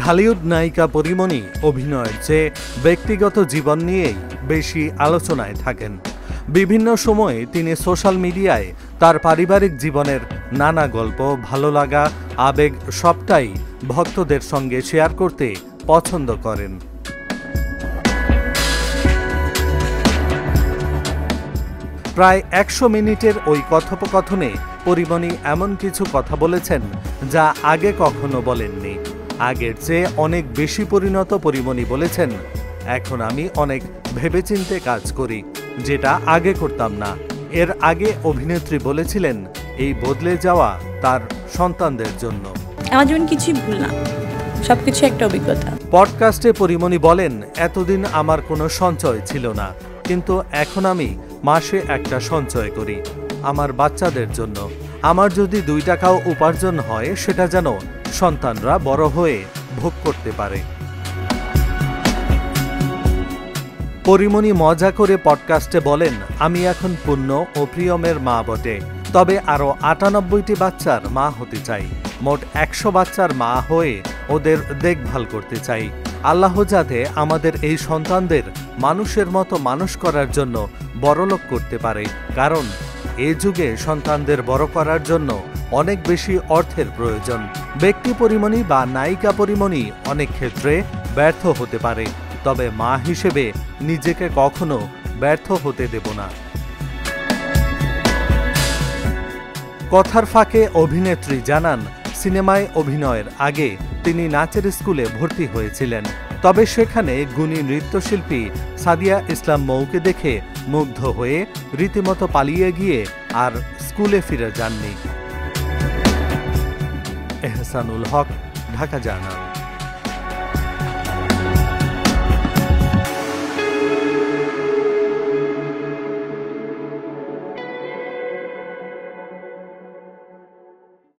ঢালিউড নায়িকা পরীমণি অভিনয়ের চেয়ে ব্যক্তিগত জীবন নিয়েই বেশি আলোচনায় থাকেন। বিভিন্ন সময়ে তিনি সোশ্যাল মিডিয়ায় তার পারিবারিক জীবনের নানা গল্প, ভালো লাগা, আবেগ সবটাই ভক্তদের সঙ্গে শেয়ার করতে পছন্দ করেন। প্রায় ১০০ মিনিটের ওই কথোপকথনে পরীমণি এমন কিছু কথা বলেছেন যা আগে কখনো বলেননি। আগের চেয়ে অনেক বেশি পরিণত পরীমণি বলেছেন, এখন আমি অনেক ভেবেচিন্তে কাজ করি, যেটা আগে করতাম না। এর আগে অভিনেত্রী বলেছিলেন এই বদলে যাওয়া তার সন্তানদের জন্য। আমার জীবন কিছুই ভুল না, সবকিছু একটা অভিজ্ঞতা। পডকাস্টে পরীমণি বলেন, এতদিন আমার কোনো সঞ্চয় ছিল না, কিন্তু এখন আমি মাসে একটা সঞ্চয় করি আমার বাচ্চাদের জন্য। আমার যদি ২ টাকাও উপার্জন হয়, সেটা যেন সন্তানরা বড় হয়ে ভোগ করতে পারে। পরীমণি মজা করে পডকাস্টে বলেন, আমি এখন পূর্ণ ও প্রিয়মের মা বটে, তবে আরও ৯৮টি বাচ্চার মা হতে চাই। মোট ১০০ বাচ্চার মা হয়ে ওদের দেখভাল করতে চাই। আল্লাহ যাতে আমাদের এই সন্তানদের মানুষের মতো মানুষ করার জন্য বড়লোক করতে পারে, কারণ এ যুগে সন্তানদের বড় করার জন্য অনেক বেশি অর্থের প্রয়োজন। ব্যক্তি পরীমণি বা নায়িকা পরীমণি অনেক ক্ষেত্রে ব্যর্থ হতে পারে, তবে মা হিসেবে নিজেকে কখনো ব্যর্থ হতে দেব না। কথার ফাঁকে অভিনেত্রী জানান, সিনেমায় অভিনয়ের আগে তিনি নাচের স্কুলে ভর্তি হয়েছিলেন, তবে সেখানে গুণী নৃত্যশিল্পী সাদিয়া ইসলাম মৌকে দেখে মুগ্ধ হয়ে রীতিমতো পালিয়ে গিয়ে আর স্কুলে ফিরে যাননি। এহসানুল হক, ঢাকা জার্নাল।